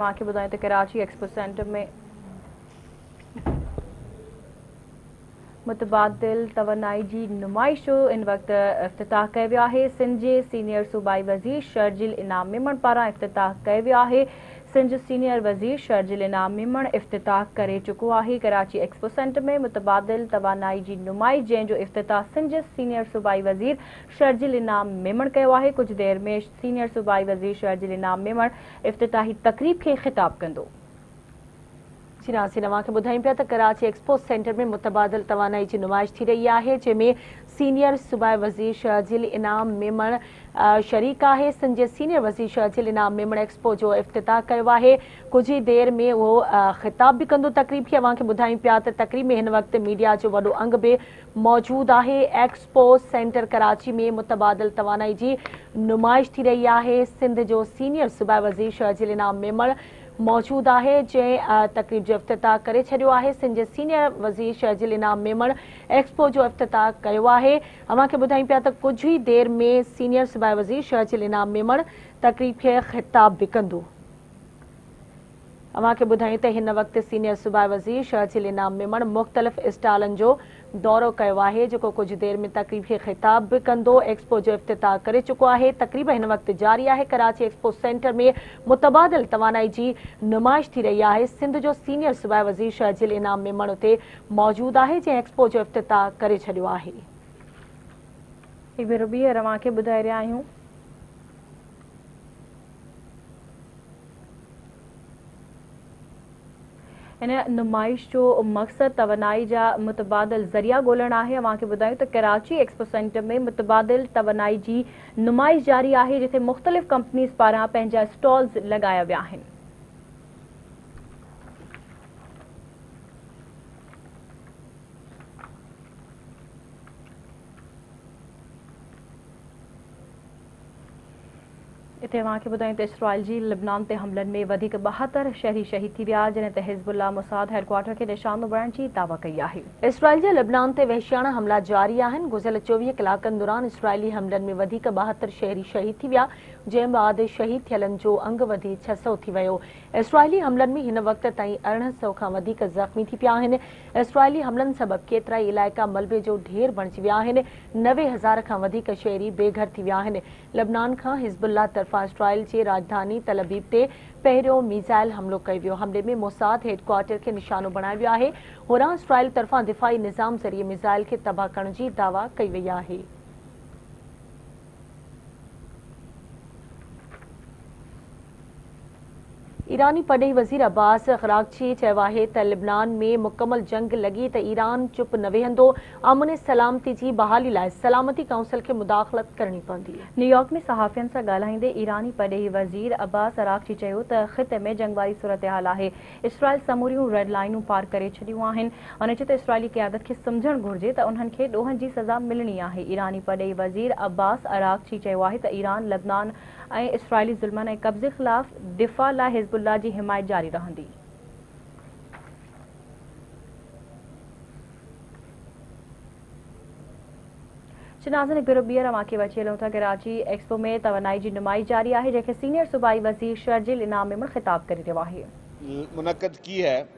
आके बताएं तो कराची एक्सपो सेंटर में मुतबादिल तवानाई जी नुमाइश जो इन वक्त इफ्तिताह कयो वियो आहे। सिंध जे सीनियर सूबाई वज़ीर शर्जिल इनाम मेमण पारां इफ्तिताह कयो वियो आहे। सिंध सीनियर वज़ीर शर्जिल इनाम मेमण इफ्तिताह करे चुको आहे। कराची एक्सपो सेंटर में मुतबादिल तवानाई जी नुमाइश जंहिंजो इफ्तिताह सिंध जे सीनियर सूबाई वज़ीर शर्जिल इनाम मेमण कयो आहे। कुछ देर में सीनियर सूबाई वज़ीर शर्जिल इनाम मेमण इफ्तिताही तकरीब खे ख़िताब कंदो। जी नाज़रीन, अव्हांखे ॿुधायूं पिया त कराची एक्सपो सेंटर में मुतबादिल तवानाई जी नुमाइश थी रही आहे, जंहिंमें सीनियर सूबाई वज़ीर शर्जिल इनाम मेमण शरीक आहे। सिंध जे सीनियर वज़ीर शर्जिल इनाम मेमण एक्सपो जो इफ्तिताह कयो आहे। कुछ ई देर में उहो ख़िताब भी कंदो तकरीब खे। अव्हांखे ॿुधायूं पिया त तकरीब में हिन वक्त मीडिया जो वॾो अंग भी मौजूद आहे। एक्सपो सेंटर कराची में मुतबादिल तवानाई जी नुमाइश थी रही आहे। सिंध जो सीनियर सूबाई वज़ीर शर्जिल इनाम मेमण मौजूद आहे, जंहिं तकरीब जो इफ्तिताह करे छॾियो आहे। सिंध जे सीनियर वज़ीर शर्जिल इनाम मेमण एक्सपो जो इफ्तिताह कयो आहे। अव्हांखे ॿुधायूं पिया त कुछ ई देर में सीनियर सूबाई वज़ीर शर्जिल इनाम मेमण तकरीब खे ख़िताब भी कंदो। अव्हांखे ॿुधायूं त हिन वक्त सीनियर सूबाई वज़ीर शर्जिल इनाम मेमण मुख़्तलिफ़ स्टॉलनि जो दौरो कयो आहे, जेको कुछ देर में तकरीब खे ख़िताब भी कंदो। एक्सपो जो इफ्तिताह करे चुको आहे। तकरीब हिन वक्त जारी आहे। कराची एक्सपो सेंटर में मुतबादिल तवानाई जी नुमाइश थी रही आहे। सिंध जो सीनियर सूबाई वज़ीर शर्जिल इनाम मेमण उते मौजूद आहे, जंहिं एक्सपो जो इफ्तिताह करे छॾियो आहे। अव्हांखे ॿुधाए रहिया आहियूं इन नुमाइश जो मक़सद तवानाई जा मुतबादिल ज़रिया ॻोल्हण आहे। अव्हांखे ॿुधायूं त कराची एक्सपो सेंटर में मुतबादिल तवानाई जी नुमाइश जारी आहे, जिथे मुख़्तलिफ़ कंपनीज़ पारां पंहिंजा स्टॉल्स लॻाया विया आहिनि। इते अव्हांखे ॿुधायूं त इसराइल जी लिबनान ते हमलनि में वधीक 72 शहरी शहीद थी विया, जंहिं ते हिज़्बुल्लाह मुसाद हेडक्वार्टर खे निशानो बणाइण जी दावा कई आहे। इसराइल जे लिबनान ते वहशियाना हमला जारी आहिनि। गुज़िरियल 24 कलाकनि दौरान इसराइली हमलनि में वधीक 72 शहरी शहीद थी विया, जंहिं बाद शहीद थियलनि जो अंग वधी 600 थी वियो। इसराइली हमलनि में हिन वक्त ताईं 1800 खां वधीक ज़ख़्मी थी पिया आहिनि। इसराइली हमलनि सबबि केतिरा ई इलाइक़ा मलबे जो ढेर बणिजी विया आहिनि। 90,000 खां वधीक शहरी बेघर थी विया आहिनि। लिबनान खां हिज़्बुल्लाह तरफ़ां इसराइल जे राजधानी तल अबीब ते पहिरियों मीज़ाइल हमलो कयो वियो। हमले में मोसाद हेडक्वार्टर खे निशानो बणायो वियो आहे। होरां इसराइल तरफ़ां दिफ़ाई निज़ाम ज़रिए मिज़ाइल खे तबाह करण जी दावा कई वई आहे। ईरानी पॾेही वज़ीर अब्बास अराग़ची चयो आहे त लिबनान में मुकमल जंग लॻी त ईरान चुप न वेहंदो। अमन सलामती जी बहाली लाइ सलामती काउंसिल खे मुदाख़लत करणी पवंदी। न्यूयॉर्क में सहाफ़ियनि सां ॻाल्हाईंदे ईरानी पॾेही वज़ीर अब्बास अराग़ची चयो त ख़िते में जंग वारी सूरतहाल आहे। इसराइल समूरियूं रेड लाइनूं पार करे छॾियूं आहिनि। उन चयो त इसराइली क़यादत खे सम्झणु घुरिजे त उन्हनि खे ॾोहनि जी सज़ा मिलणी आहे। ईरानी पॾेही वज़ीर अब्बास अराग़ची चयो आहे त ईरान लेबनान ऐं इसराइली ज़ुल्मनि ऐं कब्ज़े ख़िलाफ़ दिफ़ा लाइ हिज़्बुल्लाह जी हिमायत जारी रहंदी। नाज़रीन, बिरो ॿीहर अव्हांखे वठी हलूं था। कराची एक्सपो में तवानाई जी नुमाइश जारी आहे, जंहिंखे सीनियर सूबाई वज़ीर शर्जिल इनाम मेमण ख़िताब करे रहियो आहे। मुनक़्क़द की है।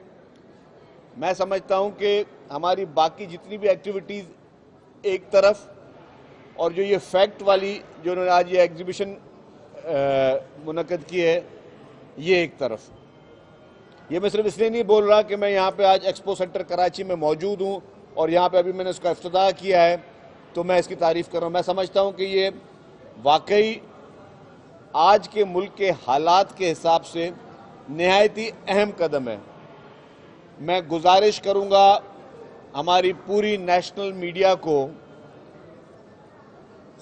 मैं समझता हूं कि हमारी बाकी जितनी भी एक्टिविटीज़ एक तरफ और जो ये फैक्ट वाली जो उन्होंने आज ये एग्जीबिशन मुनक़्क़द की है, ये एक तरफ। ये मैं सिर्फ इसलिए नहीं बोल रहा कि मैं यहाँ पे आज एक्सपो सेंटर कराची में मौजूद हूँ और यहाँ पे अभी मैंने इसका इफ्तिताह किया है तो मैं इसकी तारीफ़ कर रहा हूँ। मैं समझता हूँ कि ये वाकई आज के मुल्क के हालात के हिसाब से नहायत ही अहम कदम है। मैं गुजारिश करूँगा हमारी पूरी नेशनल मीडिया को,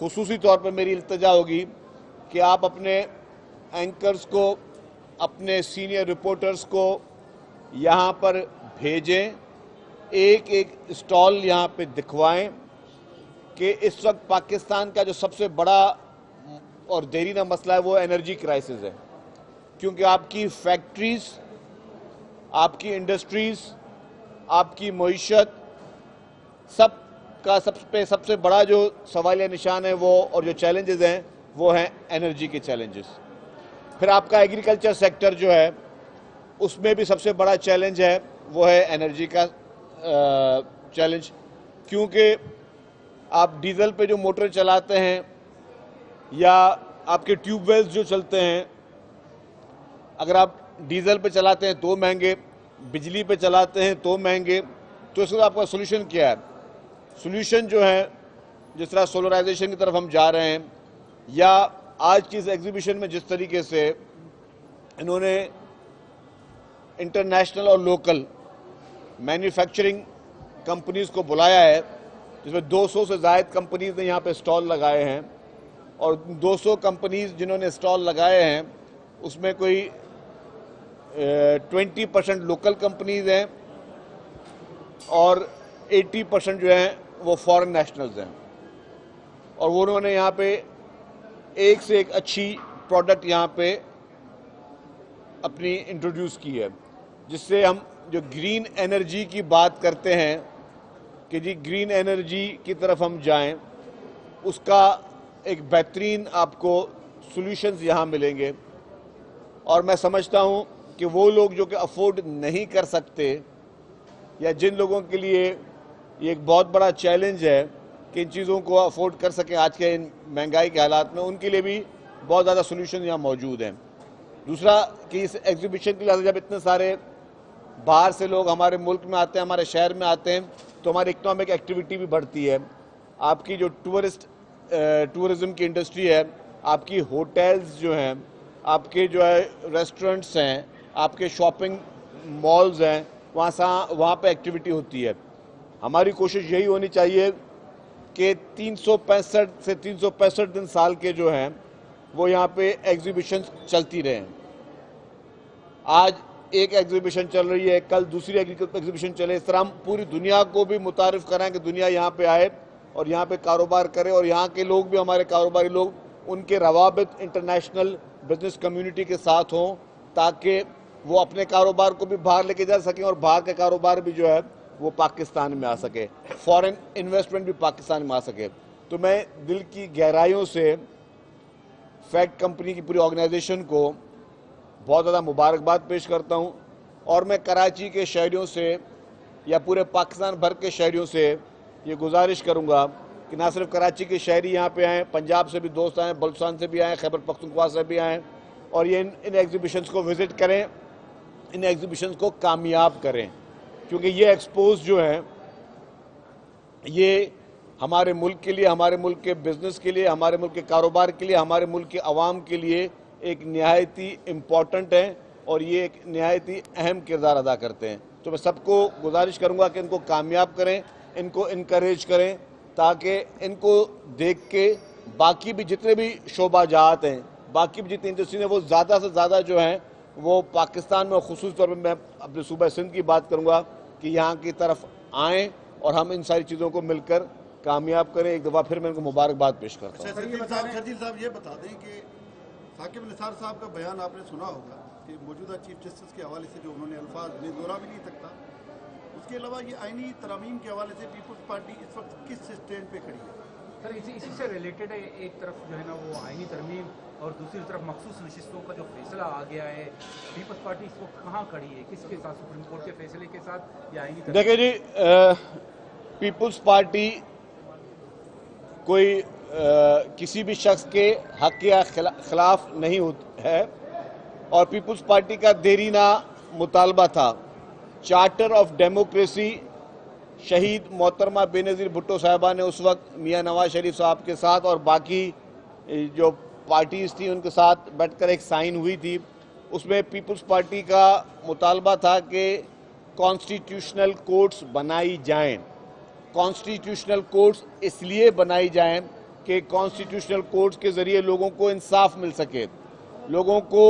खुसूसी तौर पर मेरी इल्तिजा होगी कि आप अपने एंकर्स को, अपने सीनियर रिपोर्टर्स को यहाँ पर भेजें, एक एक स्टॉल यहाँ पे दिखवाएं कि इस वक्त पाकिस्तान का जो सबसे बड़ा और देरीना मसला है वो एनर्जी क्राइसिस है। क्योंकि आपकी फैक्ट्रीज, आपकी इंडस्ट्रीज, आपकी मईशत, सबसे बड़ा जो सवालिया निशान है वो और जो चैलेंजेस हैं वो हैं एनर्जी के चैलेंजेस। फिर आपका एग्रीकल्चर सेक्टर जो है उसमें भी सबसे बड़ा चैलेंज है वो है एनर्जी का चैलेंज, क्योंकि आप डीजल पे जो मोटर चलाते हैं या आपके ट्यूबवेल्स जो चलते हैं, अगर आप डीजल पे चलाते हैं तो महंगे, बिजली पे चलाते हैं तो महंगे। तो इसका आपका सोल्यूशन क्या है? सोल्यूशन जो है, जिस तरह सोलराइजेशन की तरफ हम जा रहे हैं, या आज की इस एग्जीबिशन में जिस तरीके से इन्होंने इंटरनेशनल और लोकल मैन्युफैक्चरिंग कंपनीज को बुलाया है, जिसमें 200 से ज़ायद कंपनीज ने यहाँ पे स्टॉल लगाए हैं, और 200 कंपनीज जिन्होंने स्टॉल लगाए हैं उसमें कोई 20% लोकल कंपनीज हैं और 80% जो हैं वो फॉरेन नेशनल्स हैं। और वो उन्होंने यहाँ पे एक से एक अच्छी प्रोडक्ट यहाँ पे अपनी इंट्रोड्यूस की है, जिससे हम जो ग्रीन एनर्जी की बात करते हैं कि जी ग्रीन एनर्जी की तरफ हम जाएं, उसका एक बेहतरीन आपको सॉल्यूशंस यहाँ मिलेंगे। और मैं समझता हूँ कि वो लोग जो कि अफोर्ड नहीं कर सकते, या जिन लोगों के लिए ये एक बहुत बड़ा चैलेंज है कि इन चीज़ों को अफोर्ड कर सकें आज के इन महंगाई के हालात में, उनके लिए भी बहुत ज़्यादा सॉल्यूशन यहाँ मौजूद हैं। दूसरा कि इस एग्जीबिशन के लिए जब इतने सारे बाहर से लोग हमारे मुल्क में आते हैं, हमारे शहर में आते हैं, तो हमारी इकोनॉमिक एक्टिविटी भी बढ़ती है। आपकी जो टूरिज़्म की इंडस्ट्री है, आपकी होटल्स जो हैं, आपके जो है रेस्टोरेंट्स हैं, आपके शॉपिंग मॉल्स हैं, वहाँ पे एक्टिविटी होती है। हमारी कोशिश यही होनी चाहिए कि 365 से 365 दिन साल के जो हैं वो यहाँ पे एग्जीबिशन चलती रहें। आज एक एग्जीबिशन चल रही है, कल दूसरी एग्जीबिशन चले, इस तरह हम पूरी दुनिया को भी मुतारिफ कराएं कि दुनिया यहाँ पे आए और यहाँ पे कारोबार करे, और यहाँ के लोग भी, हमारे कारोबारी लोग, उनके रवाबित इंटरनेशनल बिजनेस कम्युनिटी के साथ हों, ताकि वो अपने कारोबार को भी बाहर लेके जा सकें और बाहर के कारोबार भी जो है वो पाकिस्तान में आ सके, फॉरेन इन्वेस्टमेंट भी पाकिस्तान में आ सके। तो मैं दिल की गहराइयों से फैक्ट कंपनी की पूरी ऑर्गेनाइजेशन को बहुत ज़्यादा मुबारकबाद पेश करता हूँ, और मैं कराची के शहरियों से या पूरे पाकिस्तान भर के शहरियों से ये गुजारिश करूँगा कि ना सिर्फ कराची के शहरी यहाँ पे आएँ, पंजाब से भी दोस्त आएँ, बलूचिस्तान से भी आएँ, खैबर पख्तूनख्वा से भी आएँ, और ये इन एग्जीबिशंस को विज़िट करें, इन एग्जीबिशंस को कामयाब करें, क्योंकि ये एक्सपोज जो है ये हमारे मुल्क के लिए, हमारे मुल्क के बिज़नेस के लिए, हमारे मुल्क के कारोबार के लिए, हमारे मुल्क के अवाम के लिए एक नहायत ही इम्पॉर्टेंट है, और ये एक नहायत ही अहम किरदार अदा करते हैं। तो मैं सबको गुजारिश करूँगा कि इनको कामयाब करें, इनको इनकरेज करें, ताकि इनको देख के बाकी भी जितने भी शोबाजात हैं, बाकी भी जितनी इंडस्ट्री हैं, वो ज़्यादा से ज़्यादा जो हैं वो पाकिस्तान में, ख़ुसूस तौर पर मैं अपने सूबा सिंध की बात करूँगा कि यहाँ की तरफ आएँ और हम इन सारी चीज़ों को मिलकर कामयाब करें। एक दफ़ा फिर मैं इनको मुबारकबाद पेश करता हूँ। शर्जील साहब ये बता दें कि साकिब निसार साहब का बयान आपने सुना होगा कि मौजूदा चीफ जस्टिस के हवाले से जो उन्होंने अल्फाज में दोहरा भी नहीं सकता, उसके अलावा ये आईनी तरमीम के हवाले से पीपल्स पार्टी इस वक्त किस स्टैंड पे खड़ी है? सर इसी से रिलेटेड है, एक तरफ जो है ना वो आईनी तरमीम और दूसरी तरफ मखसूस नशिस्तों का जो फैसला आ गया है, पीपल्स पार्टी इस वक्त कहाँ खड़ी है, किसके साथ, सुप्रीम कोर्ट के फैसले के साथ या आईनी? देखिए जी, पीपल्स पार्टी कोई किसी भी शख्स के हक या खिलाफ नहीं है, और पीपल्स पार्टी का देरीना मुतालबा था चार्टर ऑफ डेमोक्रेसी शहीद मोहतरमा बेनज़ीर भुट्टो साहिबा ने उस वक्त मियां नवाज शरीफ साहब के साथ और बाकी जो पार्टीज़ थी उनके साथ बैठकर एक साइन हुई थी। उसमें पीपल्स पार्टी का मुतालबा था कि कॉन्स्टिट्यूशनल कोर्ट्स बनाई जाएं। कॉन्स्टिट्यूशनल कोर्ट्स इसलिए बनाई जाएं कि कॉन्स्टिट्यूशनल कोर्ट्स के ज़रिए लोगों को इंसाफ मिल सके, लोगों को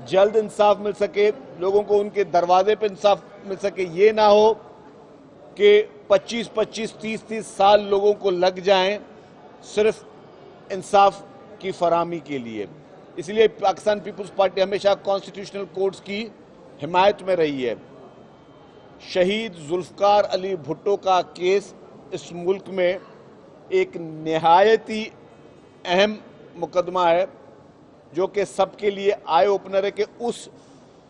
जल्द इंसाफ मिल सके, लोगों को उनके दरवाजे पर इंसाफ मिल सके। ये ना हो कि 25-25, 30-30 साल लोगों को लग जाएं सिर्फ इंसाफ की फराहमी के लिए। इसलिए पाकिस्तान पीपल्स पार्टी हमेशा कॉन्स्टिट्यूशनल कोर्ट्स की हिमायत में रही है। शहीद जुल्फ़कार अली भुट्टो का केस इस मुल्क में एक नहायत ही अहम मुकदमा है, जो कि सबके लिए आई ओपनर है कि उस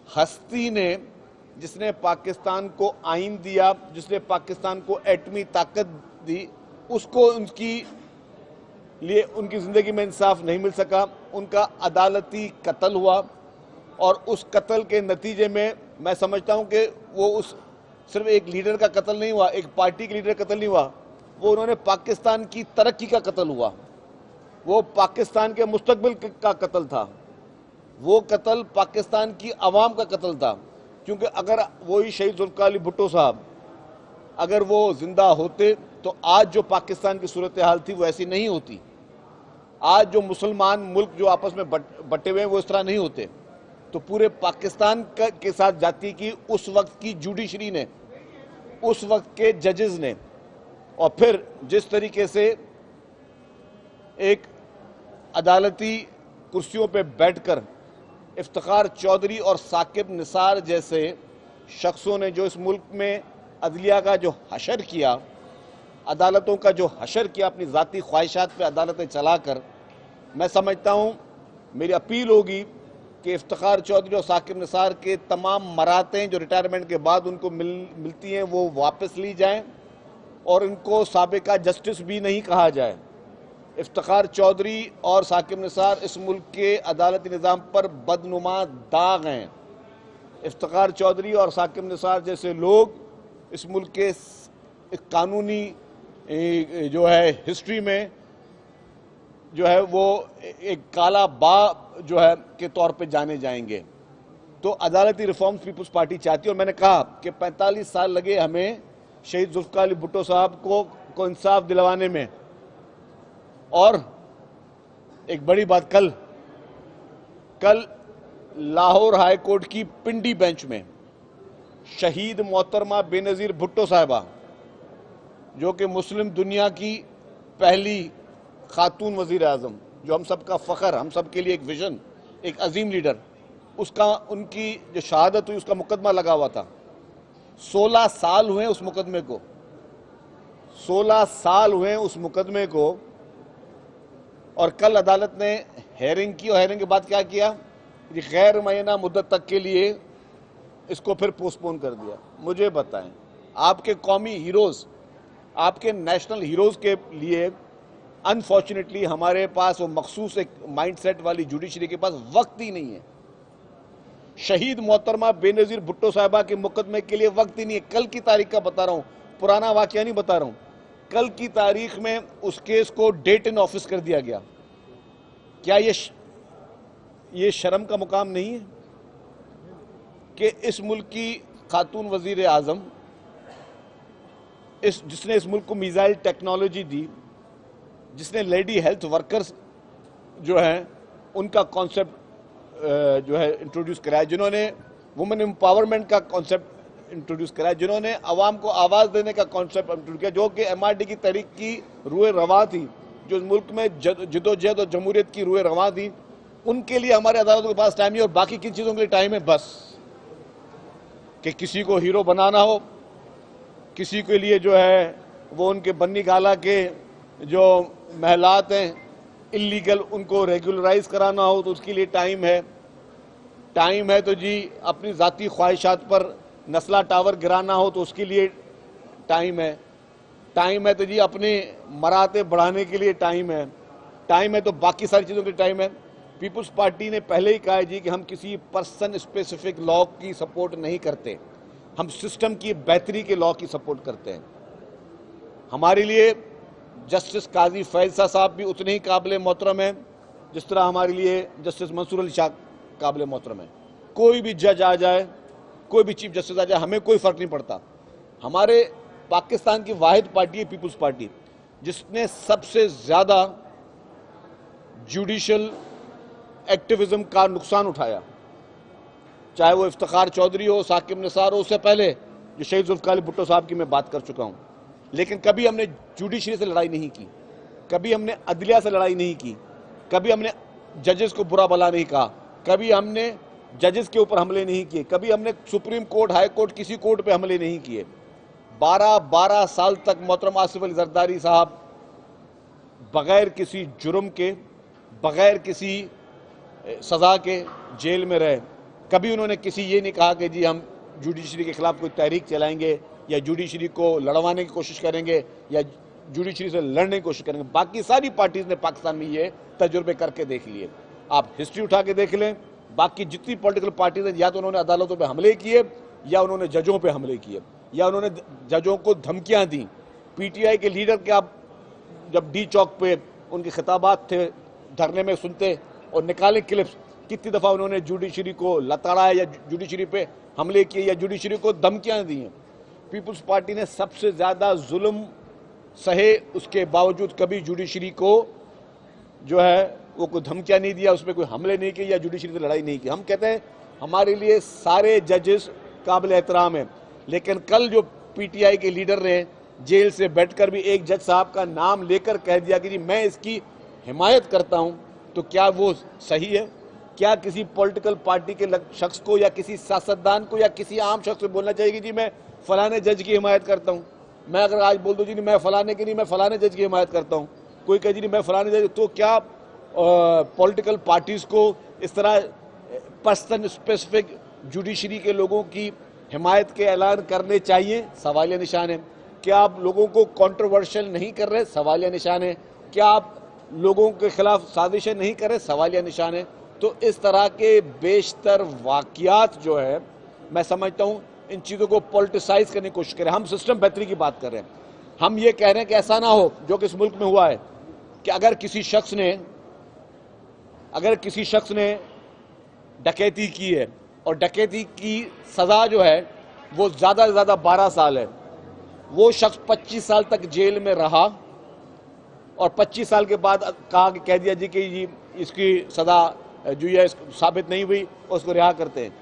हस्ती ने, जिसने पाकिस्तान को आइन दिया, जिसने पाकिस्तान को एटमी ताकत दी, उसको उनकी लिए उनकी ज़िंदगी में इंसाफ नहीं मिल सका। उनका अदालती कत्ल हुआ और उस कत्ल के नतीजे में मैं समझता हूं कि वो उस सिर्फ एक लीडर का कत्ल नहीं हुआ, एक पार्टी के लीडर का कत्ल नहीं हुआ, वो उन्होंने पाकिस्तान की तरक्की का कत्ल हुआ, वो पाकिस्तान के मुस्तकबिल का कत्ल था, वो कत्ल पाकिस्तान की आवाम का कत्ल था। क्योंकि अगर वही शहीद जुल्फ़िकार अली भुट्टो साहब अगर वो जिंदा होते तो आज जो पाकिस्तान की सूरत हाल थी वो ऐसी नहीं होती। आज जो मुसलमान मुल्क जो आपस में बटे हुए हैं वो इस तरह नहीं होते। तो पूरे पाकिस्तान के साथ जाती की उस वक्त की जुडिशरी ने, उस वक्त के जजेस ने, और फिर जिस तरीके से एक अदालती कुर्सियों पे बैठकर इफ्तिखार चौधरी और साकिब निसार जैसे शख्सों ने जो इस मुल्क में अदलिया का जो हशर किया, अदालतों का जो हशर किया अपनी ज़ाती ख्वाहिशात पे अदालतें चलाकर, मैं समझता हूँ मेरी अपील होगी कि इफ्तिखार चौधरी और साकिब निसार के तमाम मरातें जो रिटायरमेंट के बाद उनको मिलती हैं वो वापस ली जाएं और इनको साबिका जस्टिस भी नहीं कहा जाए। इफ्तिखार चौधरी और साकिब निसार इस मुल्क के अदालती निज़ाम पर बदनुमा दाग हैं। इफ्तिखार चौधरी और साकिब निसार जैसे लोग इस मुल्क के कानूनी जो है हिस्ट्री में जो है वो एक काला बा जो है के तौर पे जाने जाएंगे। तो अदालती रिफॉर्म्स पीपल्स पार्टी चाहती है और मैंने कहा कि 45 साल लगे हमें शहीद जुल्फ़िकार अली भुट्टो साहब को इंसाफ दिलवाने में। और एक बड़ी बात, कल लाहौर हाई कोर्ट की पिंडी बेंच में शहीद मोहतरमा बेनज़ीर भुट्टो साहिबा, जो कि मुस्लिम दुनिया की पहली खातून वज़ीर आज़म, जो हम सब का फ़ख्र, हम सब के लिए एक विजन, एक अजीम लीडर, उसका उनकी जो शहादत हुई उसका मुकदमा लगा हुआ था। 16 साल हुए उस मुकदमे को, 16 साल हुए उस मुकदमे को। और कल अदालत ने हेयरिंग की और हेयरिंग के बाद क्या किया, गैर मुअय्यना मुद्दत तक के लिए इसको फिर पोस्टपोन कर दिया। मुझे बताएं, आपके कौमी हीरोज़, आपके नेशनल हीरोज़ के लिए अनफॉर्चुनेटली हमारे पास वो मखसूस एक माइंडसेट वाली जुडिशरी के पास वक्त ही नहीं है। शहीद मोहतरमा बेनज़ीर भुट्टो साहिबा के मुकदमे के लिए वक्त ही नहीं है। कल की तारीख का बता रहा हूँ, पुराना वाक़या नहीं बता रहा हूँ। कल की तारीख में उस केस को डेट इन ऑफिस कर दिया गया। क्या ये शर्म का मुकाम नहीं है कि इस मुल्क की खातून वज़ीर आज़म, जिसने इस मुल्क को मिसाइल टेक्नोलॉजी दी, जिसने लेडी हेल्थ वर्कर्स जो हैं उनका कॉन्सेप्ट जो है इंट्रोड्यूस कराया, जिन्होंने वुमेन एम्पावरमेंट का कॉन्सेप्ट इंट्रोड्यूस कराया, जिन्होंने आवाम को आवाज़ देने का कॉन्सेप्ट इंट्रोड्यूस किया, जो कि MRD की तहरीक की रूए रवा थी, जो इस मुल्क में जदोजहद और जमहूरियत की रूए रवा थी, उनके लिए हमारे अदालतों के पास टाइम नहीं। और बाकी किन चीज़ों के लिए टाइम है? बस कि किसी को हीरो बनाना हो, किसी के लिए जो है वो उनके बन्नी गाला के जो महलात हैं इल्लीगल, उनको रेगुलराइज कराना हो तो उसके लिए टाइम है। टाइम है तो जी अपनी ज़ाती ख्वाहिशात पर नस्ला टावर गिराना हो तो उसके लिए टाइम है। टाइम है तो जी अपने मराते बढ़ाने के लिए टाइम है। टाइम है तो बाकी सारी चीज़ों के लिए टाइम है। पीपल्स पार्टी ने पहले ही कहा है जी कि हम किसी पर्सन स्पेसिफिक लॉ की सपोर्ट नहीं करते, हम सिस्टम की बेहतरी के लॉ की सपोर्ट करते हैं। हमारे लिए जस्टिस काजी फैज़ साहब भी उतने ही काबिल मोहतरम हैं जिस तरह हमारे लिए जस्टिस मंसूर अली शाह काबिल मोहतरम है। कोई भी जज आ जाए, कोई भी चीफ जस्टिस आ जाए, हमें कोई फ़र्क नहीं पड़ता। हमारे पाकिस्तान की वाहिद पार्टी है पीपल्स पार्टी, जिसने सबसे ज़्यादा जुडिशल एक्टिविज़म का नुकसान उठाया, चाहे वो इफ्तिखार चौधरी हो, साकिब निसार हो, उससे पहले जो शहीद जुल्फ़िकार अली भुट्टो साहब की मैं बात कर चुका हूँ। लेकिन कभी हमने जुडिशरी से लड़ाई नहीं की, कभी हमने अदलिया से लड़ाई नहीं की, कभी हमने जजेस को बुरा भला नहीं कहा, कभी हमने जजेस के ऊपर हमले नहीं किए, कभी हमने सुप्रीम कोर्ट, हाई कोर्ट, किसी कोर्ट पे हमले नहीं किए। 12 साल तक मोहतरम आसिफ अली जरदारी साहब बग़ैर किसी जुर्म के, बग़ैर किसी सज़ा के जेल में रहे। कभी उन्होंने किसी ये नहीं कहा कि जी हम जुडिशरी के खिलाफ कोई तहरीक चलाएंगे या जुडिशरी को लड़वाने की कोशिश करेंगे या जुडिशरी से लड़ने की कोशिश करेंगे। बाकी सारी पार्टीज ने पाकिस्तान में ये तजुर्बे करके देख लिए। आप हिस्ट्री उठा के देख लें, बाकी जितनी पॉलिटिकल पार्टीज हैं या तो उन्होंने अदालतों पे हमले किए या उन्होंने जजों पे हमले किए या उन्होंने जजों को धमकियां दी। पीटीआई के लीडर के आप जब डी चौक पे उनके खिताबात थे धरने में सुनते और निकाले क्लिप्स, कितनी दफ़ा उन्होंने जुडिशरी को लताड़ा या जुडिशरी पे हमले किए या जुडिशरी को धमकियां दी हैं। पीपल्स पार्टी ने सबसे ज़्यादा जुल्म सहे, उसके बावजूद कभी जुडिशरी को जो है वो कोई धमकियां नहीं दिया, उसमें कोई हमले नहीं किए या जुडिशरी से लड़ाई नहीं की। हम कहते हैं हमारे लिए सारे जजेस काबिल एहतराम हैं, लेकिन कल जो पीटीआई के लीडर ने जेल से बैठकर भी एक जज साहब का नाम लेकर कह दिया कि जी मैं इसकी हिमायत करता हूं, तो क्या वो सही है? क्या किसी पॉलिटिकल पार्टी के शख्स को या किसी सियासतदान को या किसी आम शख्स को बोलना चाहिए कि जी मैं फलाने जज की हिमायत करता हूं? मैं अगर आज बोल दूं जी मैं फलाने की नहीं, मैं फलाने जज की हिमायत करता हूं, कोई कहे जी मैं फलाने जज, तो क्या पॉलिटिकल पार्टीज को इस तरह पर्सन स्पेसिफिक जुडिशरी के लोगों की हिमायत के ऐलान करने चाहिए? सवालिया निशान है। क्या आप लोगों को कंट्रोवर्शियल नहीं कर रहे? सवालिया निशान है। क्या आप लोगों के खिलाफ साजिशें नहीं कर रहे? सवालिया निशान है। तो इस तरह के बेशतर वाक़यात जो है, मैं समझता हूँ इन चीज़ों को पॉलिटिसाइज करने की कोशिश करें। हम सिस्टम बेहतरी की बात कर रहे हैं, हम ये कह रहे हैं कि ऐसा ना हो जो कि इस मुल्क में हुआ है कि अगर किसी शख्स ने डकैती की है और डकैती की सज़ा जो है वो ज़्यादा से ज़्यादा 12 साल है, वो शख्स 25 साल तक जेल में रहा और 25 साल के बाद कह दिया जी कि जी इसकी सज़ा जो है साबित नहीं हुई और उसको रिहा करते हैं,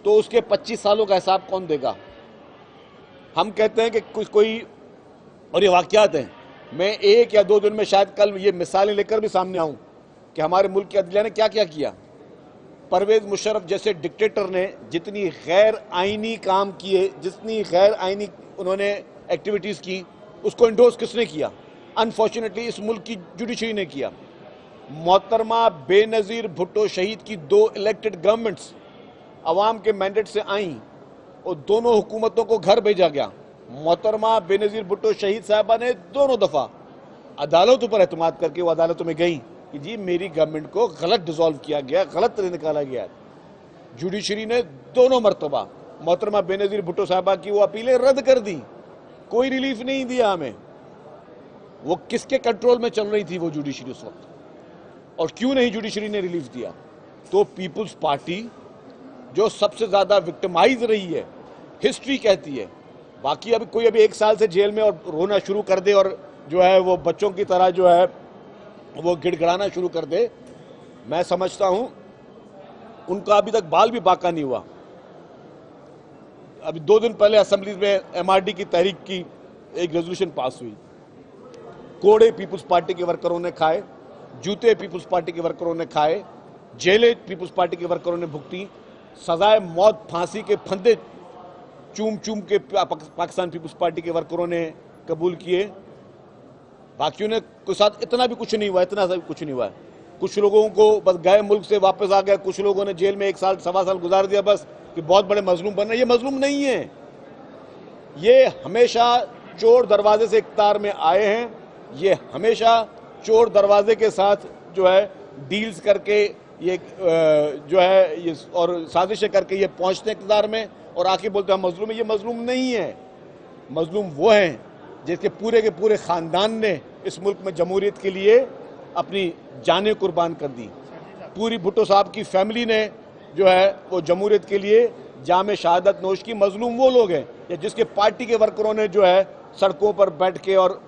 तो उसके 25 सालों का हिसाब कौन देगा? हम कहते हैं कि कोई और ये वाक़यात हैं, मैं 1 या 2 दिन में शायद कल ये मिसालें लेकर भी सामने आऊँ कि हमारे मुल्क की अदलिया ने क्या क्या किया। परवेज़ मुशर्रफ जैसे डिक्टेटर ने जितनी गैर आइनी काम किए, जितनी गैर आइनी उन्होंने एक्टिविटीज़ की, उसको इंडोर्स किसने किया? अनफॉर्चुनेटली इस मुल्क की जुडिशरी ने किया। मोहतरमा बेनज़ीर भुट्टो शहीद की 2 इलेक्टेड गवर्नमेंट्स अवाम के मैंडेट से आईं और दोनों हुकूमतों को घर भेजा गया। मोहतरमा बेनज़ीर भुट्टो शहीद साहबा ने दोनों दफ़ा अदालतों पर एतमाद करके वो अदालतों में गई कि जी मेरी गवर्नमेंट को गलत डिसॉल्व किया गया, गलत तरह निकाला गया। जुडिशरी ने दोनों मरतबा मोहतरमा बेनज़ीर भुट्टो साहबा की वो अपीलें रद्द कर दी, कोई रिलीफ नहीं दिया हमें। वो किसके कंट्रोल में चल रही थी वो जुडिशरी उस वक्त, और क्यों नहीं जुडिशरी ने रिलीफ दिया? तो पीपल्स पार्टी जो सबसे ज़्यादा विक्टिमाइज रही है, हिस्ट्री कहती है। बाकी अभी 1 साल से जेल में और रोना शुरू कर दे और जो है वो बच्चों की तरह जो है वो गिड़गिड़ाना शुरू कर दे, मैं समझता हूं उनका अभी तक बाल भी बाका नहीं हुआ। अभी 2 दिन पहले असेंबली में MRD की तहरीक की एक रेजोल्यूशन पास हुई। कोड़े पीपल्स पार्टी के वर्करों ने खाए, जूते पीपल्स पार्टी के वर्करों ने खाए, जेलें पीपल्स पार्टी के वर्करों ने भुगती, सजाए मौत फांसी के फंदे चूम चूम के पाकिस्तान पीपल्स पार्टी के वर्करों ने कबूल किए। बाकियों ने के साथ इतना भी कुछ नहीं हुआ, इतना सा भी कुछ नहीं हुआ। कुछ लोगों को बस गए मुल्क से वापस आ गए, कुछ लोगों ने जेल में 1 साल 1.25 साल गुजार दिया बस कि बहुत बड़े मजलूम बन रहे। ये मजलूम नहीं है, ये हमेशा चोर दरवाजे से इख्तियार में आए हैं, ये हमेशा चोर दरवाजे के साथ जो है डील्स करके ये जो है ये और साजिशें करके ये पहुंचते हैं इख्तियार में और आके बोलते हैं मजलूम है। ये मजलूम नहीं है, मजलूम वो हैं जिसके पूरे के पूरे ख़ानदान ने इस मुल्क में जमहूरियत के लिए अपनी जानें कुर्बान कर दी। पूरी भुट्टो साहब की फैमिली ने जो है वो जमहूरियत के लिए जामे शहादत नोश की। मजलूम वो लोग हैं या जिसके पार्टी के वर्करों ने जो है सड़कों पर बैठ के और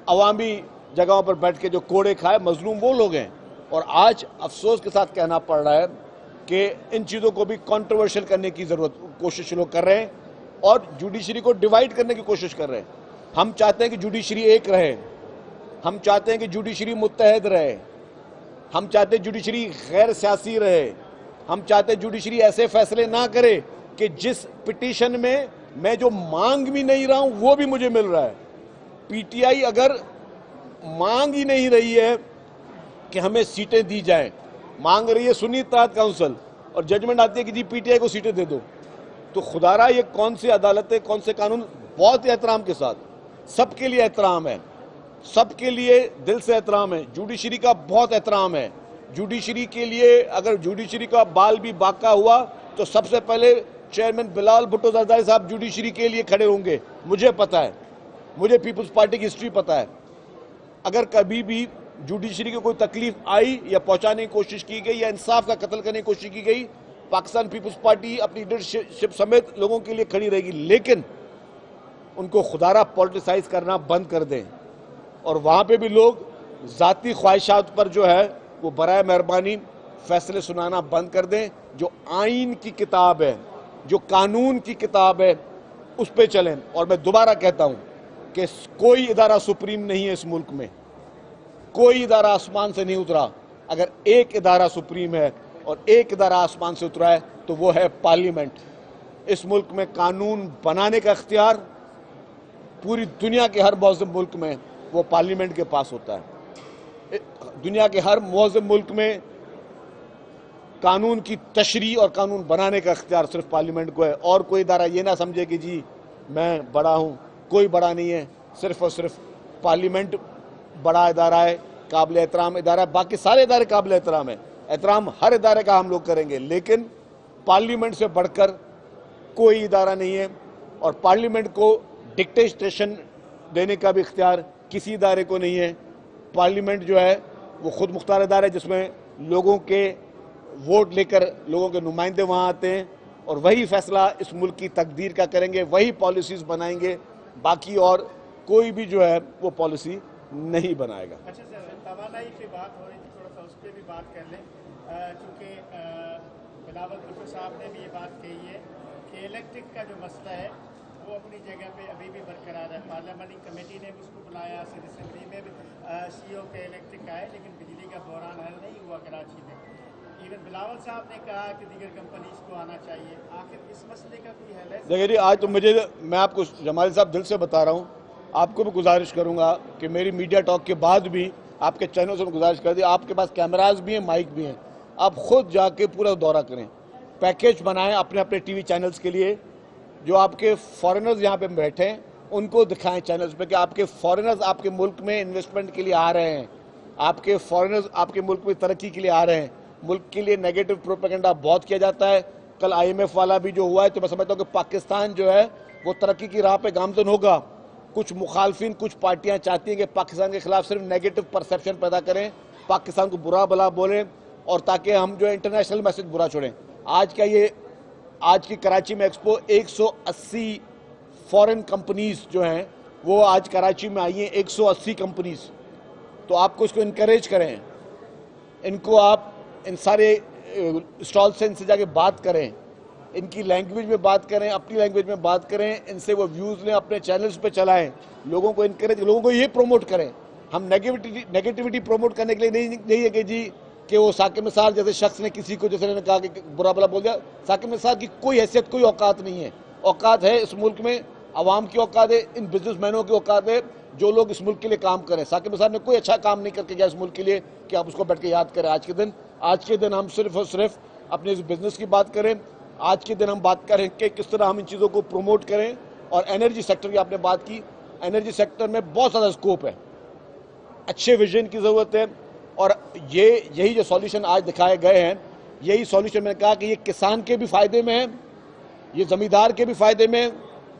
अवामी जगहों पर बैठ के जो कोड़े खाए, मजलूम वो लोग हैं। और आज अफसोस के साथ कहना पड़ रहा है कि इन चीज़ों को भी कंट्रोवर्शियल करने की कोशिश लोग कर रहे हैं और जुडिशरी को डिवाइड करने की कोशिश कर रहे हैं। हम चाहते हैं कि जुडिशरी एक रहे, हम चाहते हैं कि जुडिशरी मुत्तहद रहे, हम चाहते हैं जुडिशरी गैर सियासी रहे, हम चाहते हैं जुडिशरी ऐसे फैसले ना करे कि जिस पिटीशन में मैं जो मांग भी नहीं रहा हूं वो भी मुझे मिल रहा है। पीटीआई अगर मांग ही नहीं रही है कि हमें सीटें दी जाएं, मांग रही है सुन्नी इत्तेहाद काउंसिल और जजमेंट आती है कि जी पीटीआई को सीटें दे दो। तो खुदारा ये कौन सी अदालत है, कौन से कानून? बहुत ही एहतराम के साथ, सबके लिए एहतराम है, सबके लिए दिल से एहतराम है, जुडिशरी का बहुत एहतराम है। जुडिशरी के लिए अगर जुडिशरी का बाल भी बाका हुआ तो सबसे पहले चेयरमैन बिलावल भुट्टो जरदारी साहब जुडिशरी के लिए खड़े होंगे। मुझे पता है, मुझे पीपल्स पार्टी की हिस्ट्री पता है। अगर कभी भी जुडिशरी को कोई तकलीफ आई या पहुंचाने की कोशिश की गई या इंसाफ का कत्ल करने की कोशिश की गई, पाकिस्तान पीपल्स पार्टी अपनी लीडरशिप समेत लोगों के लिए खड़ी रहेगी। लेकिन उनको खुदारा पॉलिटिसाइज करना बंद कर दें और वहां पे भी लोग जाती ख्वाहिशात पर जो है वो बराए मेहरबानी फैसले सुनाना बंद कर दें। जो आइन की किताब है, जो कानून की किताब है, उस पे चलें। और मैं दोबारा कहता हूं कि कोई इदारा सुप्रीम नहीं है इस मुल्क में, कोई इदारा आसमान से नहीं उतरा। अगर एक इदारा सुप्रीम है और एक इदारा आसमान से उतरा है तो वो है पार्लियामेंट। इस मुल्क में कानून बनाने का इख्तियार पूरी दुनिया के हर मौज़म मुल्क में वो पार्लियामेंट के पास होता है। दुनिया के हर मौज़म मुल्क में कानून की तशरीह और कानून बनाने का इख्तियार सिर्फ पार्लियामेंट को है। और कोई इदारा ये ना समझे कि जी मैं बड़ा हूँ, कोई बड़ा नहीं है। सिर्फ और सिर्फ पार्लियामेंट बड़ा इदारा है, काबिल एहतराम इदारा है। बाकी सारे इदारे काबिल एहतराम है, एहतराम हर इदारे का हम लोग करेंगे, लेकिन पार्लियामेंट से बढ़कर कोई इदारा नहीं है। और पार्लियामेंट को डिक्टेशन देने का भी इख्तियार किसी इदारे को नहीं है। पार्लियामेंट जो है वो खुद मुख्तार इदारा है जिसमें लोगों के वोट लेकर लोगों के नुमाइंदे वहाँ आते हैं और वही फैसला इस मुल्क की तकदीर का करेंगे, वही पॉलिसीज़ बनाएंगे। बाकी और कोई भी जो है वो पॉलिसी नहीं बनाएगा। अच्छा सर, तवानाई की बात हो रही थी, थोड़ा सा उस पर भी बात कर लें, क्योंकि बिलावल भुट्टो साहब ने भी ये बात कही है कि इलेक्ट्रिक का जो मसला है वो अपनी जगह पे अभी भी बरकरार है। पार्लियामेंट्री कमेटी ने उसको बुलाया, असेंबली में भी सीओ के इलेक्ट्रिक का है, लेकिन बिजली का बहरान हल नहीं हुआ कराची में। इवन बिलावल साहब ने कहा कि दीगर कंपनीज को आना चाहिए। आखिर इस मसले का कोई हल है? देखिए जी, आज तो मैं आपको जमाल साहब दिल से बता रहा हूँ, आपको भी गुजारिश करूँगा कि मेरी मीडिया टॉक के बाद भी आपके चैनल से गुजारिश कर दी, आपके पास कैमराज भी हैं, माइक भी हैं, आप खुद जाके पूरा दौरा करें, पैकेज बनाएं अपने अपने टीवी चैनल्स के लिए। जो आपके फॉरेनर्स यहाँ पे बैठे हैं उनको दिखाएं चैनल्स पे कि आपके फॉरेनर्स आपके मुल्क में इन्वेस्टमेंट के लिए आ रहे हैं, आपके फॉरेनर्स आपके मुल्क में तरक्की के लिए आ रहे हैं। मुल्क के लिए नेगेटिव प्रोपेगेंडा बहुत किया जाता है। कल IMF वाला भी जो हुआ है तो मैं समझता हूँ कि पाकिस्तान जो है वो तरक्की की राह पे गामजन होगा। कुछ मुखालफिन, कुछ पार्टियाँ चाहती हैं कि पाकिस्तान के खिलाफ सिर्फ नेगेटिव परसेप्शन पैदा करें, पाकिस्तान को बुरा भला बोलें और ताकि हम जो है इंटरनेशनल मैसेज बुरा छोड़ें। आज की कराची में एक्सपो 180 फॉरेन कंपनीज जो हैं वो आज कराची में आई हैं, 180 कंपनीज। तो आपको इसको इनकरेज करें, इनको आप इन सारे स्टॉल से इनसे जाके बात करें, इनकी लैंग्वेज में बात करें, अपनी लैंग्वेज में बात करें, इनसे वो व्यूज़ लें, अपने चैनल्स पे चलाएं, लोगों को इनकरेज, लोगों को ये प्रमोट करें। हम नेगेटिविटी प्रमोट करने के लिए नहीं है कि जी कि वो साकिब निसार जैसे शख्स ने किसी को जैसे कहा कि बुरा भला बोल दिया। साकिब निसार की कोई हैसियत, कोई औकात नहीं है। औकात है इस मुल्क में आवाम की औकात है, इन बिजनेसमैनों की औकात है जो लोग इस मुल्क के लिए काम करें। साकिब निसार ने कोई अच्छा काम नहीं करके गया इस मुल्क के लिए कि आप उसको बैठ के याद करें। आज के दिन हम सिर्फ और सिर्फ अपने इस बिजनेस की बात करें। आज के दिन हम बात करें कि किस तरह हम इन चीज़ों को प्रमोट करें। और एनर्जी सेक्टर की आपने बात की, एनर्जी सेक्टर में बहुत ज़्यादा स्कोप है, अच्छे विजन की ज़रूरत है। और यही जो सॉल्यूशन आज दिखाए गए हैं, यही सॉल्यूशन मैंने कहा कि ये किसान के भी फ़ायदे में है, ये ज़मींदार के भी फ़ायदे में,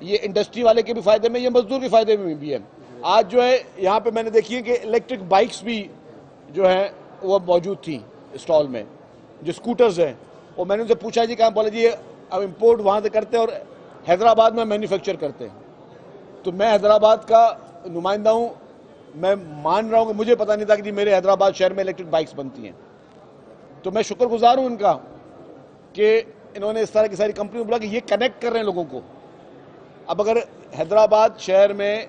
ये इंडस्ट्री वाले के भी फ़ायदे में, ये मजदूर के फ़ायदे में भी है। आज जो है यहाँ पे मैंने देखी है कि इलेक्ट्रिक बाइक्स भी जो है वो मौजूद थी स्टॉल में, जो स्कूटर्स हैं। और मैंने उनसे पूछा जी कहाँ, बोला जी अब इम्पोर्ट वहाँ से करते हैं और हैदराबाद में मैन्युफैक्चर करते हैं। तो मैं हैदराबाद का नुमाइंदा हूँ, मैं मान रहा हूँ कि मुझे पता नहीं था कि जी मेरे हैदराबाद शहर में इलेक्ट्रिक बाइक्स बनती हैं। तो मैं शुक्रगुजार हूँ इनका कि इन्होंने इस तरह की सारी कंपनी बोला कि ये कनेक्ट कर रहे हैं लोगों को। अब अगर हैदराबाद शहर में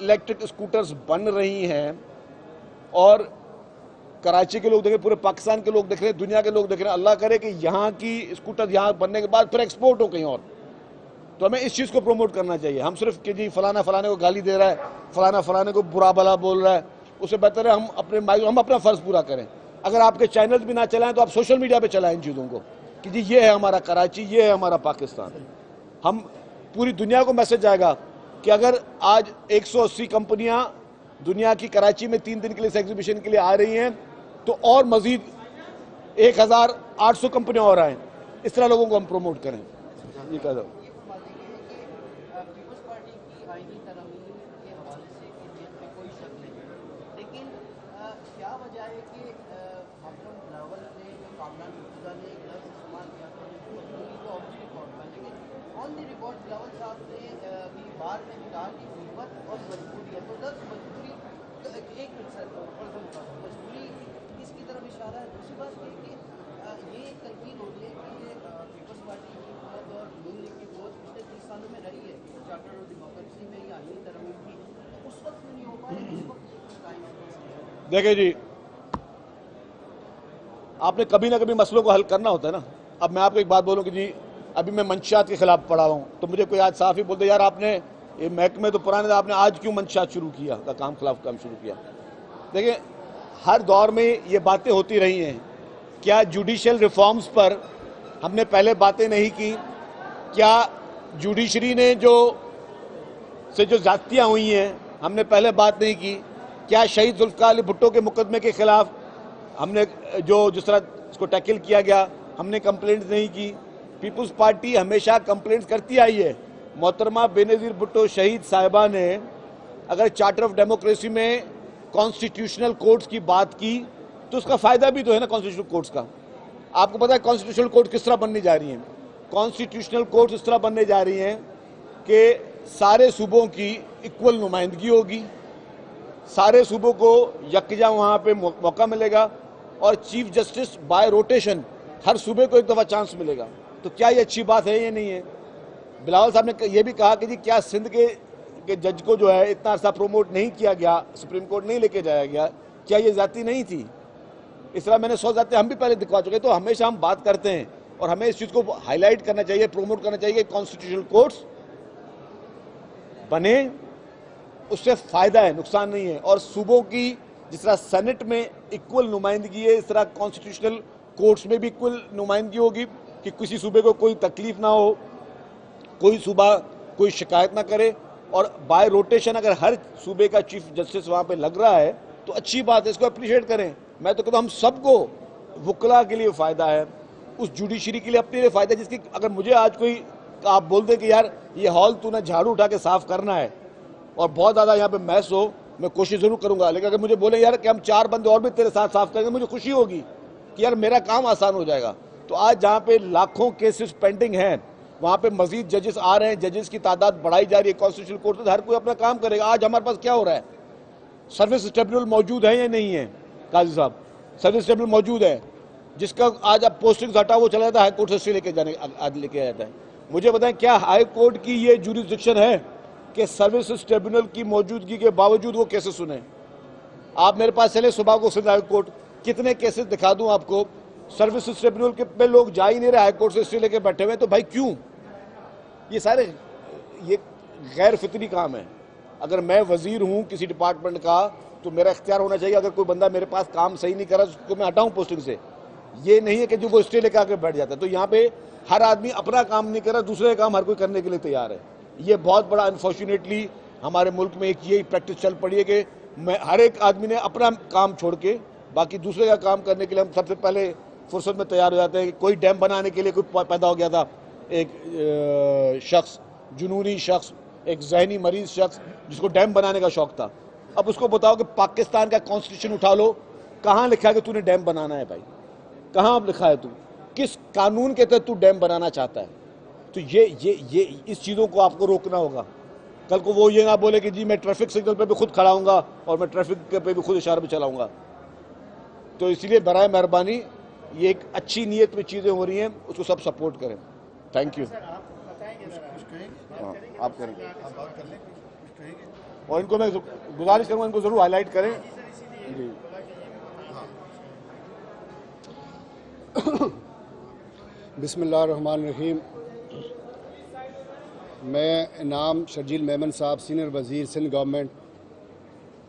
इलेक्ट्रिक स्कूटर्स बन रही हैं और कराची के लोग देख रहे हैं, पूरे पाकिस्तान के लोग देख रहे हैं, दुनिया के लोग देख रहे हैं, अल्लाह करे कि यहाँ की स्कूटर यहाँ बनने के बाद फिर एक्सपोर्ट हो कहीं और, तो हमें इस चीज़ को प्रमोट करना चाहिए। हम सिर्फ कि जी फलाना फलाने को गाली दे रहा है, फलाना फलाने को बुरा भला बोल रहा है, उससे बेहतर है हम अपना फ़र्ज़ पूरा करें। अगर आपके चैनल्स भी ना चलाएं तो आप सोशल मीडिया पे चलाएं इन चीज़ों को। कि जी ये है हमारा कराची, ये है हमारा पाकिस्तान। हम पूरी दुनिया को मैसेज जाएगा कि अगर आज 180 कंपनियां दुनिया की कराची में 3 दिन के लिए इस एग्जीबिशन के लिए आ रही हैं, तो और मजीद 1800 कंपनियां और आए। इस तरह लोगों को हम प्रमोट करें। ये कह दो इसकी तरफ इशारा है। दूसरी बात ये एक तनकीद हो रही है कि पीपल्स पार्टी की ग्रोथ और नून लीग की ग्रोथ पिछले 30 सालों में रही है, चार्टर और डेमोक्रेसी में या आईनी तरमीम की, तो उस वक्त नहीं हो पाया, इस वक्त। देखिए जी, आपने कभी ना कभी मसलों को हल करना होता है ना। अब मैं आपको एक बात बोलूं कि जी अभी मैं मंशियात के खिलाफ पढ़ा हूँ, तो मुझे कोई आज साफ ही बोलते यार आपने ये महकमे तो पुराने थे, आपने आज क्यों मंशियात शुरू किया का काम खिलाफ काम शुरू किया। देखिए हर दौर में ये बातें होती रही हैं। क्या जुडिशियल रिफॉर्म्स पर हमने पहले बातें नहीं की? क्या जुडिशरी ने जो ज्यादतियाँ हुई हैं हमने पहले बात नहीं की? क्या शहीद जुल्फ़िकार अली भुट्टो के मुकदमे के खिलाफ हमने जिस तरह इसको टैकल किया गया हमने कंप्लेंट नहीं की? पीपल्स पार्टी हमेशा कंप्लेंट करती आई है। मोहतरमा बेनज़ीर भुट्टो शहीद साहिबा ने अगर चार्टर ऑफ डेमोक्रेसी में कॉन्स्टिट्यूशनल कोर्ट्स की बात की तो उसका फ़ायदा भी तो है ना कॉन्स्टिट्यूशनल कोर्ट्स का। आपको पता है कॉन्स्टिट्यूशनल कोर्ट किस तरह बनने जा रही हैं? कॉन्स्टिट्यूशनल कोर्ट्स इस तरह बनने जा रही हैं कि सारे सूबों की इक्वल नुमाइंदगी होगी, सारे सूबों को यकजा वहाँ पे मौका मिलेगा और चीफ जस्टिस बाय रोटेशन हर सूबे को एक दफ़ा चांस मिलेगा। तो क्या ये अच्छी बात है या नहीं है? बिलावल साहब ने ये भी कहा कि जी क्या सिंध के जज को जो है इतना अर्सा प्रोमोट नहीं किया गया, सुप्रीम कोर्ट नहीं लेके जाया गया, क्या ये जाती नहीं थी? इस तरह मैंने 100 जाते हम भी पहले दिखवा चुके। तो हमेशा हम बात करते हैं और हमें इस चीज़ को हाईलाइट करना चाहिए, प्रोमोट करना चाहिए। कॉन्स्टिट्यूशनल कोर्ट्स बने, उससे फ़ायदा है, नुकसान नहीं है। और सूबों की जिस तरह सेनेट में इक्वल नुमाइंदगी है, इस तरह कॉन्स्टिट्यूशनल कोर्ट्स में भी इक्वल नुमाइंदगी होगी कि किसी सूबे को कोई तकलीफ ना हो, कोई सूबा कोई शिकायत ना करे। और बाय रोटेशन अगर हर सूबे का चीफ जस्टिस वहाँ पे लग रहा है तो अच्छी बात है, इसको अप्रिशिएट करें। मैं तो कहता हूँ हम सबको, वकला के लिए फ़ायदा है, उस जुडिशरी के लिए अपने लिए फ़ायदा है। जिसकी अगर मुझे आज कोई आप बोल दें कि यार ये हॉल तूने झाड़ू उठा के साफ़ करना है और बहुत ज़्यादा यहाँ पे मैस हो, मैं कोशिश ज़रूर करूँगा। लेकिन अगर मुझे बोले यार कि हम 4 बंदे और भी तेरे साथ साफ़ करेंगे, मुझे खुशी होगी कि यार मेरा काम आसान हो जाएगा। तो आज जहाँ पे लाखों केसेस पेंडिंग हैं वहाँ पे मजीद जजेस आ रहे हैं, जजेस की तादाद बढ़ाई जा रही है। कॉन्स्टिट्यूशनल कोर्ट में हर कोई अपना काम करेगा। आज हमारे पास क्या हो रहा है? सर्विस ट्रिब्यूनल मौजूद है या नहीं है? काजी साहब, सर्विस ट्रिब्यूनल मौजूद है, जिसका आज अब पोस्टिंग हटा वो चला जाता है हाई कोर्ट से लेके जाने आज लेके जाता है। मुझे बताएं क्या हाई कोर्ट की ये जुरिस्डिक्शन है कि सर्विस ट्रिब्यूनल की मौजूदगी के बावजूद वो केसेस सुने? आप मेरे पास चले सुबह को सिंध हाई कोर्ट, कितने केसेस दिखा दूं आपको। सर्विस ट्रिब्यूनल के पे लोग जा ही नहीं रहे, हाई कोर्ट से लेके बैठे हुए। तो भाई क्यों? ये सारे ये गैर फितरी काम है। अगर मैं वजीर हूँ किसी डिपार्टमेंट का तो मेरा इख्तियार होना चाहिए, अगर कोई बंदा मेरे पास काम सही नहीं कर रहा उसको मैं हटाऊँ पोस्टिंग से। ये नहीं है कि जो वो स्टे लेकर आके बैठ जाता है। तो यहाँ पे हर आदमी अपना काम नहीं कर रहा, दूसरे काम हर कोई करने के लिए तैयार है। ये बहुत बड़ा अनफॉर्चुनेटली हमारे मुल्क में एक यही प्रैक्टिस चल पड़ी है कि हर एक आदमी ने अपना काम छोड़ के बाकी दूसरे का काम करने के लिए हम सबसे पहले फुर्सत में तैयार हो जाते हैं। कोई डैम बनाने के लिए कोई पैदा हो गया था, एक शख्स, जुनूनी शख्स, एक जहनी मरीज शख्स जिसको डैम बनाने का शौक था। अब उसको बताओ कि पाकिस्तान का कॉन्स्टिट्यूशन उठा लो, कहाँ लिखा है कि तूने डैम बनाना है? भाई कहाँ अब लिखा है? तू किस कानून के तहत तू डैम बनाना चाहता है? तो ये इस चीज़ों को आपको रोकना होगा। कल को वो ये ना बोले कि जी मैं ट्रैफिक सिग्नल पे भी खुद खड़ा हूँगा और मैं ट्रैफिक पे भी खुद इशारा भी चलाऊँगा। तो इसलिए बराए मेहरबानी ये एक अच्छी नीयत में चीज़ें हो रही हैं, उसको सब सपोर्ट करें। Thank you. आप करेंगे, आप बात कर लें, कुछ कहेंगे? और इनको मैं गुजारिश करूँगा इनको ज़रूर हाईलाइट करें जी। बिस्मिल्लाहिर्रहमानिर्रहीम। मैं इनाम शर्जील मेमन साहब, सीनियर वज़ीर सिंध गवर्नमेंट,